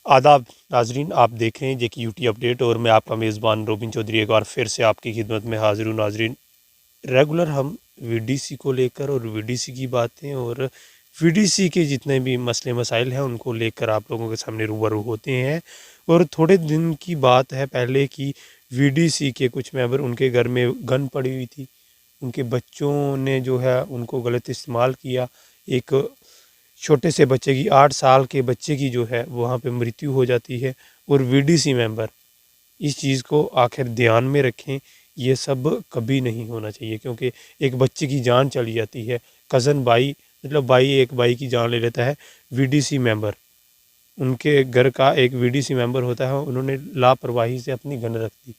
आदाब नाजरीन, आप देख रहे हैं जेके यूटी अपडेट और मैं आपका मेज़बान रोबिन चौधरी एक बार फिर से आपकी खिदमत में हाजिर हूँ। नाजरीन, रेगुलर हम वीडीसी को लेकर और वीडीसी की बातें और वीडीसी के जितने भी मसले मसाइल हैं उनको लेकर आप लोगों के सामने रूबरू होते हैं। और थोड़े दिन की बात है पहले की वीडीसी के कुछ मेंबर, उनके घर में गन पड़ी हुई थी, उनके बच्चों ने जो है उनको गलत इस्तेमाल किया। एक छोटे से बच्चे की 8 साल के बच्चे की जो है वहाँ पे मृत्यु हो जाती है। और वीडीसी मेंबर इस चीज़ को आखिर ध्यान में रखें, ये सब कभी नहीं होना चाहिए क्योंकि एक बच्चे की जान चली जाती है। कज़न भाई, मतलब भाई एक भाई की जान ले लेता है। वीडीसी मेंबर, उनके घर का एक वीडीसी मेंबर होता है, उन्होंने लापरवाही से अपनी गन रख दी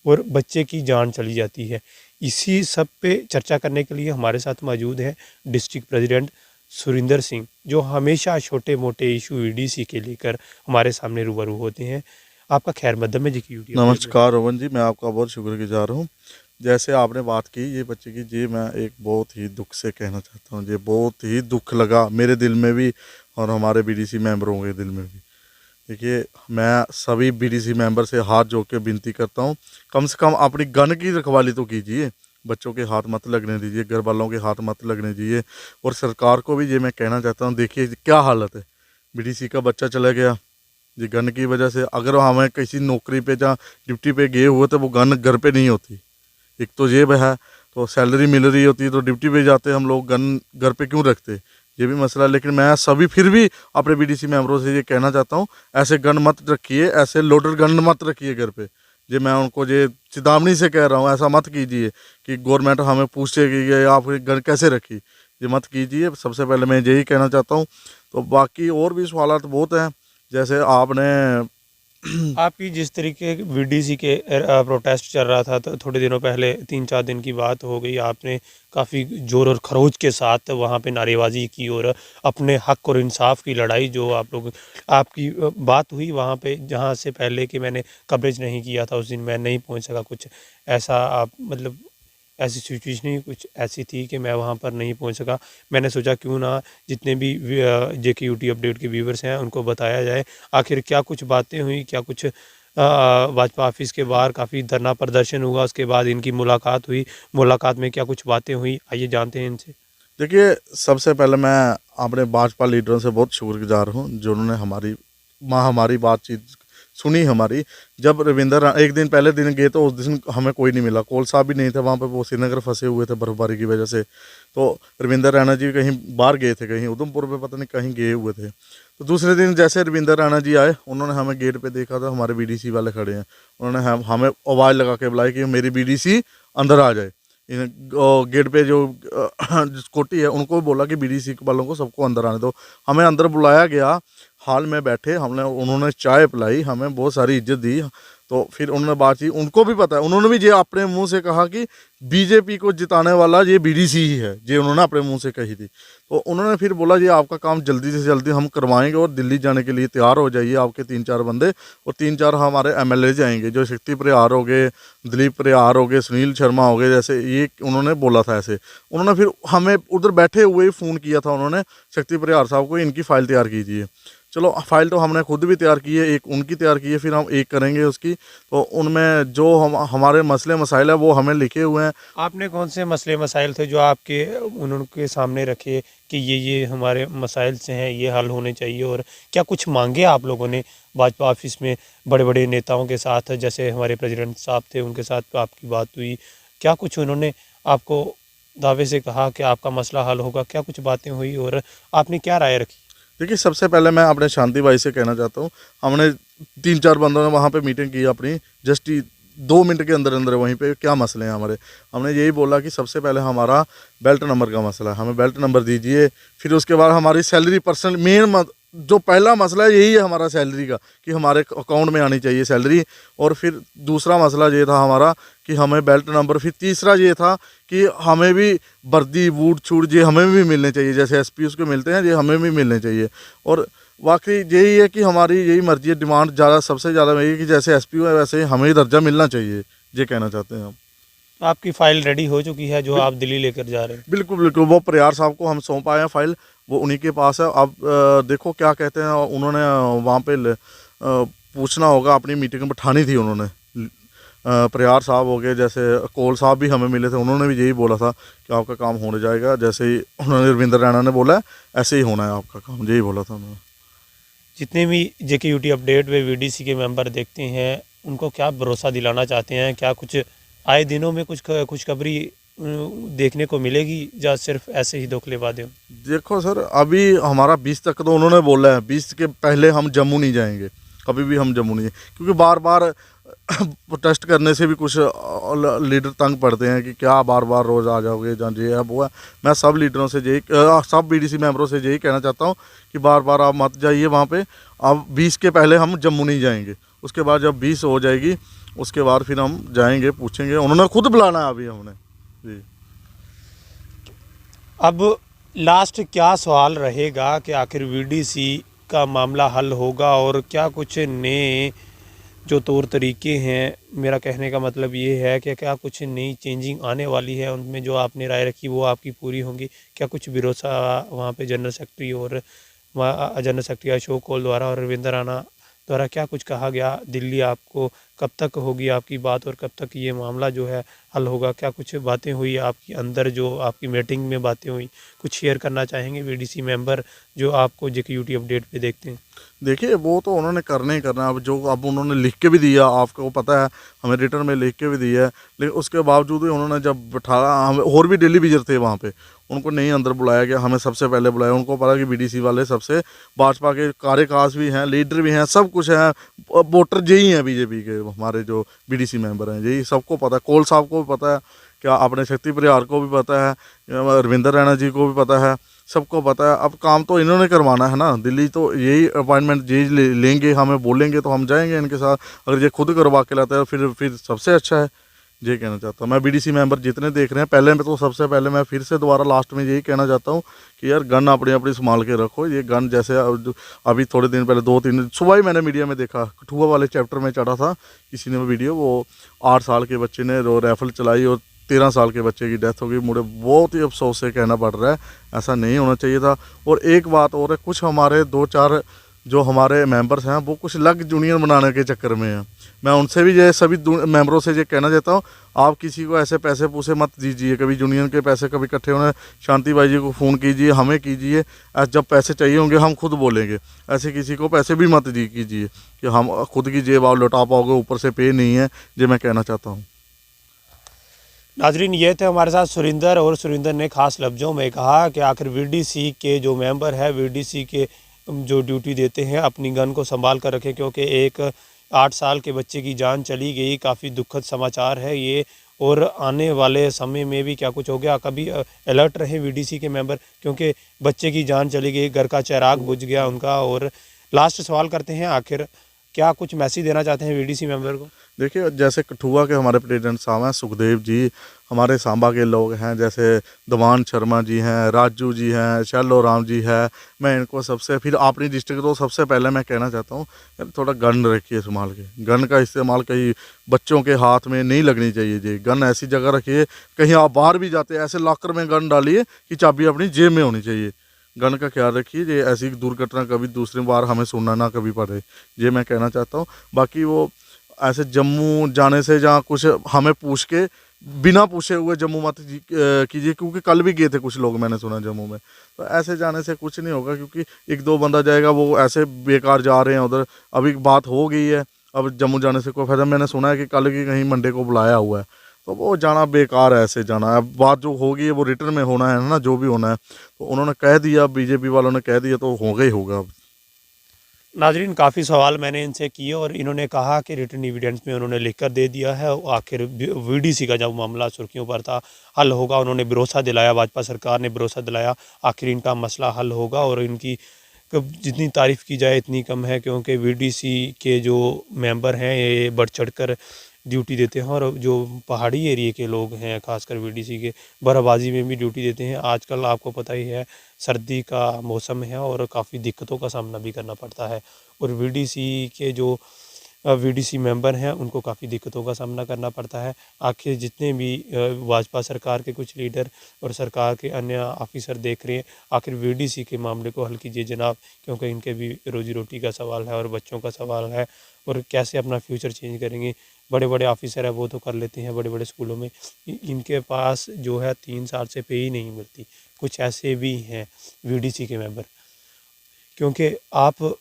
और बच्चे की जान चली जाती है। इसी सब पे चर्चा करने के लिए हमारे साथ मौजूद है डिस्ट्रिक्ट प्रेसिडेंट सुरिंदर सिंह, जो हमेशा छोटे मोटे इशू ईडीसी के लेकर हमारे सामने रूबरू होते हैं। आपका खैर मकदम है जी की यूट्यूब। नमस्कार रोहन जी, मैं आपका बहुत शुक्रगुजार हूँ। जैसे आपने बात की ये बच्चे की, जी मैं एक बहुत ही दुख से कहना चाहता हूँ, ये बहुत ही दुख लगा मेरे दिल में भी और हमारे बीडीसी मेंबरों के दिल में भी। देखिए, मैं सभी बीडीसी मेंबर से हाथ जोड़ के विनती करता हूँ, कम से कम अपनी गन की रखवाली तो कीजिए, बच्चों के हाथ मत लगने दीजिए, घर वालों के हाथ मत लगने दीजिए। और सरकार को भी ये मैं कहना चाहता हूँ, देखिए क्या हालत है, बीडीसी का बच्चा चला गया जी गन की वजह से। अगर हमें किसी नौकरी पे या ड्यूटी पे गए हुए तो वो गन घर पे नहीं होती, एक तो ये है। तो सैलरी मिल रही होती तो ड्यूटी पे जाते हम लोग, गन घर पे क्यों रखते, ये भी मसला। लेकिन मैं सभी फिर भी अपने बीडीसी मेंबरों से ये कहना चाहता हूँ, ऐसे गन मत रखिए, ऐसे लोडर गन मत रखिए घर पे। ये मैं उनको ये चेतावनी से कह रहा हूँ, ऐसा मत कीजिए कि गवर्नमेंट हमें पूछे कि ये आप गन कैसे रखी, ये मत कीजिए। सबसे पहले मैं यही कहना चाहता हूँ। तो बाकी और भी सवालात बहुत हैं, जैसे आपने आपकी जिस तरीके वीडीसी के प्रोटेस्ट चल रहा था तो थोड़े दिनों पहले 3-4 दिन की बात हो गई, आपने काफ़ी जोर और खरोच के साथ वहाँ पे नारेबाजी की और अपने हक और इंसाफ की लड़ाई जो आप लोग आपकी बात हुई वहाँ पे, जहाँ से पहले कि मैंने कवरेज नहीं किया था उस दिन मैं नहीं पहुँच सका। कुछ ऐसा आप मतलब ऐसी सिचुएशन ही कुछ ऐसी थी कि मैं वहाँ पर नहीं पहुँच सका। मैंने सोचा क्यों ना जितने भी जेके यूटी अपडेट के व्यूवर्स हैं उनको बताया जाए आखिर क्या कुछ बातें हुई, क्या कुछ भाजपा ऑफिस के बाहर काफ़ी धरना प्रदर्शन हुआ, उसके बाद इनकी मुलाकात हुई, मुलाकात में क्या कुछ बातें हुई, आइए जानते हैं इनसे। देखिए, सबसे पहले मैं अपने भाजपा लीडरों से बहुत शुक्रगुजार हूँ जिन्होंने हमारी बातचीत सुनी हमारी। जब एक दिन पहले दिन गए तो उस दिन हमें कोई नहीं मिला, कौल साहब भी नहीं थे वहाँ पे, वो श्रीनगर फंसे हुए थे बर्फबारी की वजह से। तो रविंदर रैना जी कहीं बाहर गए थे, कहीं उधमपुर पे पता नहीं कहीं गए हुए थे। तो दूसरे दिन जैसे रविंदर रैना जी आए, उन्होंने हमें गेट पे देखा था, हमारे बीडीसी वाले खड़े हैं, उन्होंने हमें आवाज़ लगा के बुलाई कि मेरी बीडीसी अंदर आ जाए। इन गेट पे जो सिक्योरिटी है उनको भी बोला कि बीडीसी वालों को सबको अंदर आने दो। हमें अंदर बुलाया गया, हॉल में बैठे उन्होंने चाय पिलाई, हमें बहुत सारी इज्जत दी। तो फिर उन्होंने बात की, उनको भी पता है, उन्होंने भी ये अपने मुंह से कहा कि बीजेपी को जिताने वाला ये बीडीसी ही है, ये उन्होंने अपने मुंह से कही थी। तो उन्होंने फिर बोला ये आपका काम जल्दी से जल्दी हम करवाएंगे और दिल्ली जाने के लिए तैयार हो जाइए आपके 3-4 बंदे, और 3-4 हमारे एमएलए जाएंगे, जो शक्ति परिहार हो गए, दिलीप परिहार हो गए, सुनील शर्मा हो गए, जैसे ये उन्होंने बोला था ऐसे। उन्होंने फिर हमें उधर बैठे हुए ही फ़ोन किया था उन्होंने शक्ति परिहार साहब को, इनकी फ़ाइल तैयार कीजिए। चलो, फ़ाइल तो हमने खुद भी तैयार की है, एक उनकी तैयार की है, फिर हम एक करेंगे उसकी। तो उनमें जो हमारे मसले मसाइल है वो हमें लिखे हुए हैं। आपने कौन से मसले मसाइल थे जो आपके उनके सामने रखे कि ये हमारे मसाइल से हैं, ये हल होने चाहिए, और क्या कुछ मांगे आप लोगों ने भाजपा ऑफिस में बड़े बड़े नेताओं के साथ, जैसे हमारे प्रेसिडेंट साहब थे उनके साथ आपकी बात हुई, क्या कुछ उन्होंने आपको दावे से कहा कि आपका मसला हल होगा, क्या कुछ बातें हुई और आपने क्या राय रखी? देखिए, सबसे पहले मैं अपने शांति भाई से कहना चाहता हूँ, हमने 3-4 बंदों ने वहाँ पे मीटिंग की अपनी, जस्ट 2 मिनट के अंदर अंदर वहीं पे क्या मसले हैं हमारे। हमने यही बोला कि सबसे पहले हमारा बेल्ट नंबर का मसला है, हमें बेल्ट नंबर दीजिए। फिर उसके बाद हमारी सैलरी पर्सनल जो पहला मसला है यही है हमारा, सैलरी का, कि हमारे अकाउंट में आनी चाहिए सैलरी। और फिर दूसरा मसला ये था हमारा कि हमें बेल्ट नंबर, फिर तीसरा ये था कि हमें भी वर्दी बूट छूट ये हमें भी मिलने चाहिए, जैसे एसपी उसको मिलते हैं, ये हमें भी मिलने चाहिए। और वाकई यही है कि हमारी यही मर्जी है, डिमांड ज़्यादा सबसे ज़्यादा यही है कि जैसे एसपी है वैसे ही हमें ही दर्जा मिलना चाहिए, ये कहना चाहते हैं हम। आपकी फ़ाइल रेडी हो चुकी है जो आप दिल्ली लेकर जा रहे हैं? बिल्कुल बिल्कुल, वो परिहार साहब को हम सौंप आए हैं फाइल, वो उन्हीं के पास है। अब देखो क्या कहते हैं, उन्होंने वहाँ पे पूछना होगा, अपनी मीटिंग बिठानी थी उन्होंने। प्रयार साहब हो गए, जैसे कोल साहब भी हमें मिले थे, उन्होंने भी यही बोला था कि आपका काम होने जाएगा, जैसे ही उन्होंने रविंद्र रैना ने बोला है ऐसे ही होना है आपका काम, यही बोला था उन्होंने। जितने भी जेके यूटी अपडेट वे वीडीसी के मेंबर देखते हैं उनको क्या भरोसा दिलाना चाहते हैं? क्या कुछ आए दिनों में कुछ खुशखबरी देखने को मिलेगी या सिर्फ ऐसे ही धोखलेबाज हैं? देखो सर, अभी हमारा 20 तक तो उन्होंने बोला है, 20 के पहले हम जम्मू नहीं जाएंगे, कभी भी हम जम्मू नहीं जाएंगे, क्योंकि बार बार प्रोटेस्ट करने से भी कुछ लीडर तंग पड़ते हैं कि क्या बार बार रोज़ आ जाओगे, जहाँ ये है वो है। मैं सब लीडरों से यही सब बीडीसी मेंबरों से यही कहना चाहता हूँ कि बार बार आप मत जाइए वहाँ पे। अब 20 के पहले हम जम्मू नहीं जाएंगे, उसके बाद जब 20 हो जाएगी उसके बाद फिर हम जाएंगे, पूछेंगे, उन्होंने खुद बुलाना है अभी हमने जी। अब लास्ट क्या सवाल रहेगा कि आखिर वीडीसी का मामला हल होगा और क्या कुछ नए जो तौर तरीके हैं, मेरा कहने का मतलब ये है कि क्या कुछ नई चेंजिंग आने वाली है, उनमें जो आपने राय रखी वो आपकी पूरी होंगी? क्या कुछ भरोसा वहाँ पे जनरल सेक्रेटरी और वहाँ जनरल सेक्रेटरी अशोक कौल द्वारा और रविंद्र राणा द्वारा क्या कुछ कहा गया दिल्ली आपको कब तक होगी आपकी बात और कब तक ये मामला जो है हल होगा? क्या कुछ बातें हुई आपकी अंदर जो आपकी मीटिंग में बातें हुई, कुछ शेयर करना चाहेंगे वीडीसी मेंबर जो आपको जेके अपडेट पे देखते हैं? देखिए वो तो उन्होंने करना ही करना है। अब जो अब उन्होंने लिख के भी दिया, आपको पता है, हमें रिटर्न में लिख के भी दिया है, लेकिन उसके बावजूद भी उन्होंने जब बिठाया, हमें और भी डेली विजिट थे वहाँ पे, उनको नहीं अंदर बुलाया गया, हमें सबसे पहले बुलाया। उनको पता कि बीडीसी वाले सबसे भाजपा के कार्यकाज भी हैं, लीडर भी हैं, सब कुछ हैं, वोटर यही हैं बीजेपी के, हमारे जो बीडीसी मेंबर हैं, यही सबको पता है। कोल साहब को भी पता है, क्या अपने शक्ति परिहार को भी पता है, रविंद्र रैना जी को भी पता है, सबको पता है। अब काम तो इन्होंने करवाना है ना, दिल्ली तो यही अपॉइंटमेंट यही लेंगे, हमें बोलेंगे तो हम जाएंगे इनके साथ। अगर ये खुद करवा के लाते हैं फिर सबसे अच्छा है, ये कहना चाहता हूँ मैं। बीडीसी मेंबर जितने देख रहे हैं, पहले में तो सबसे पहले मैं फिर से दोबारा लास्ट में यही कहना चाहता हूँ कि यार गन अपनी अपनी संभाल के रखो। ये गन जैसे अभी थोड़े दिन पहले 2-3 सुबह ही मैंने मीडिया में देखा, कठुआ वाले चैप्टर में चढ़ा था किसी ने वीडियो, वो 8 साल के बच्चे ने राइफल चलाई और 13 साल के बच्चे की डेथ हो गई। मुझे बहुत ही अफसोस से कहना पड़ रहा है, ऐसा नहीं होना चाहिए था। और एक बात और है, कुछ हमारे 2-4 जो हमारे मेंबर्स हैं वो कुछ अलग यूनियन बनाने के चक्कर में हैं। मैं उनसे भी ये सभी मेंबरों से ये कहना चाहता हूँ, आप किसी को ऐसे पैसे पूसे मत दीजिए, कभी यूनियन के पैसे कभी इकट्ठे होने शांति भाई जी को फ़ोन कीजिए, हमें कीजिए, जब पैसे चाहिए होंगे हम खुद बोलेंगे। ऐसे किसी को पैसे भी मत दी कीजिए कि हम खुद की जेब आप लौटा पाओगे, ऊपर से पे नहीं है, ये मैं कहना चाहता हूँ। नाजरीन, ये थे हमारे साथ सुरिंदर, और सुरिंदर ने खास लफ्ज़ों में कहा कि आखिर वीडीसी के जो मेंबर है, वीडीसी के जो ड्यूटी देते हैं अपनी गन को संभाल कर रखें, क्योंकि एक 8 साल के बच्चे की जान चली गई, काफ़ी दुखद समाचार है ये। और आने वाले समय में भी क्या कुछ हो गया, कभी अलर्ट रहे वीडीसी के मेंबर, क्योंकि बच्चे की जान चली गई, घर का चिराग बुझ गया उनका। और लास्ट सवाल करते हैं, आखिर क्या कुछ मैसेज देना चाहते हैं वीडीसी मेंबर को? देखिए, जैसे कठुआ के हमारे प्रेसिडेंट साहब हैं सुखदेव जी, हमारे सांबा के लोग हैं जैसे दमान शर्मा जी हैं, राजू जी हैं, शैलो राम जी है, मैं इनको सबसे, फिर अपनी डिस्ट्रिक्ट तो सबसे पहले मैं कहना चाहता हूँ यार थोड़ा गन रखिए संभाल के। गन का इस्तेमाल कहीं बच्चों के हाथ में नहीं लगनी चाहिए जी। गन ऐसी जगह रखिए, कहीं आप बाहर भी जाते हैं ऐसे लॉकर में गन डालिए कि चाबी अपनी जेब में होनी चाहिए। गन का ख्याल रखिए, ये ऐसी दुर्घटना कभी दूसरी बार हमें सुनना ना कभी पड़े, ये मैं कहना चाहता हूँ। बाकी वो ऐसे जम्मू जाने से जहाँ कुछ हमें पूछ के बिना पूछे हुए जम्मू मत कीजिए, क्योंकि कल भी गए थे कुछ लोग, मैंने सुना जम्मू में, तो ऐसे जाने से कुछ नहीं होगा, क्योंकि 1-2 बंदा जाएगा, वो ऐसे बेकार जा रहे हैं उधर। अभी बात हो गई है, अब जम्मू जाने से कोई फायदा। मैंने सुना है कि कल की कहीं मंडे को बुलाया हुआ है, तो वो जाना बेकार है, ऐसे जाना है। अब बात जो होगी वो रिटर्न में होना है ना, जो भी होना है, तो उन्होंने कह दिया, बीजेपी वालों ने कह दिया, तो होगा ही होगा। अब नाजरीन, काफ़ी सवाल मैंने इनसे किए और इन्होंने कहा कि रिटर्न एविडेंस में उन्होंने लिख कर दे दिया है। आखिर वीडीसी का जब मामला सुर्खियों पर था, हल होगा, उन्होंने भरोसा दिलाया, भाजपा सरकार ने भरोसा दिलाया, आखिर इनका मसला हल होगा। और इनकी जितनी तारीफ़ की जाए इतनी कम है, क्योंकि वीडीसी के जो मेंबर हैं ये बढ़ चढ़ कर ड्यूटी देते हैं। और जो पहाड़ी एरिए के लोग हैं, खासकर वीडीसी के, बर्फ़बाजी में भी ड्यूटी देते हैं। आजकल आपको पता ही है सर्दी का मौसम है और काफ़ी दिक्कतों का सामना भी करना पड़ता है। और वीडीसी के जो वीडीसी मेंबर हैं उनको काफ़ी दिक्कतों का सामना करना पड़ता है। आखिर जितने भी भाजपा सरकार के कुछ लीडर और सरकार के अन्य ऑफिसर देख रहे हैं, आखिर वीडीसी के मामले को हल कीजिए जनाब, क्योंकि इनके भी रोजी रोटी का सवाल है और बच्चों का सवाल है, और कैसे अपना फ्यूचर चेंज करेंगे। बड़े बड़े ऑफिसर है वो तो कर लेते हैं बड़े बड़े स्कूलों में, इनके पास जो है 3 साल से पे ही नहीं मिलती। कुछ ऐसे भी हैं वीडीसी के मेंबर, क्योंकि आप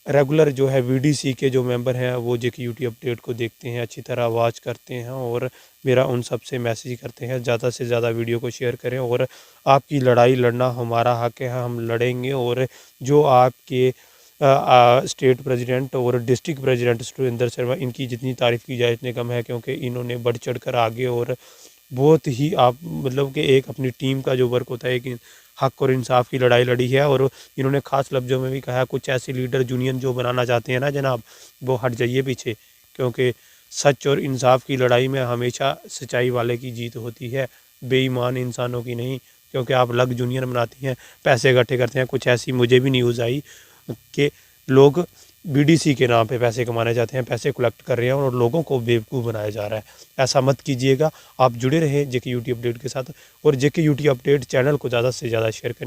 रेगुलर जो है वीडीसी के जो मेंबर हैं वो जेकेयूटी अपडेट को देखते हैं, अच्छी तरह वॉच करते हैं, और मेरा उन सब से मैसेज करते हैं ज़्यादा से ज़्यादा वीडियो को शेयर करें। और आपकी लड़ाई लड़ना हमारा हक है, हम लड़ेंगे। और जो आपके स्टेट प्रेसिडेंट और डिस्ट्रिक्ट प्रेसिडेंट सुरेंद्र शर्मा, इनकी जितनी तारीफ़ की जाए इतने कम है, क्योंकि इन्होंने बढ़ चढ़ कर आगे और बहुत ही आप मतलब कि एक अपनी टीम का जो वर्क होता है, एक हक और इंसाफ की लड़ाई लड़ी है। और इन्होंने ख़ास लफ्ज़ों में भी कहा, कुछ ऐसे लीडर यूनियन जो बनाना चाहते हैं ना जनाब, वो हट जाइए पीछे, क्योंकि सच और इंसाफ की लड़ाई में हमेशा सच्चाई वाले की जीत होती है, बेईमान इंसानों की नहीं। क्योंकि आप अलग यूनियन बनाती हैं, पैसे इकट्ठे करते हैं। कुछ ऐसी मुझे भी न्यूज़ आई कि लोग बीडीसी के नाम पे पैसे कमाने जाते हैं, पैसे कलेक्ट कर रहे हैं और लोगों को बेवकूफ़ बनाया जा रहा है। ऐसा मत कीजिएगा। आप जुड़े रहें जेकेयूटी अपडेट के साथ, और जेकेयूटी अपडेट चैनल को ज़्यादा से ज़्यादा शेयर करें।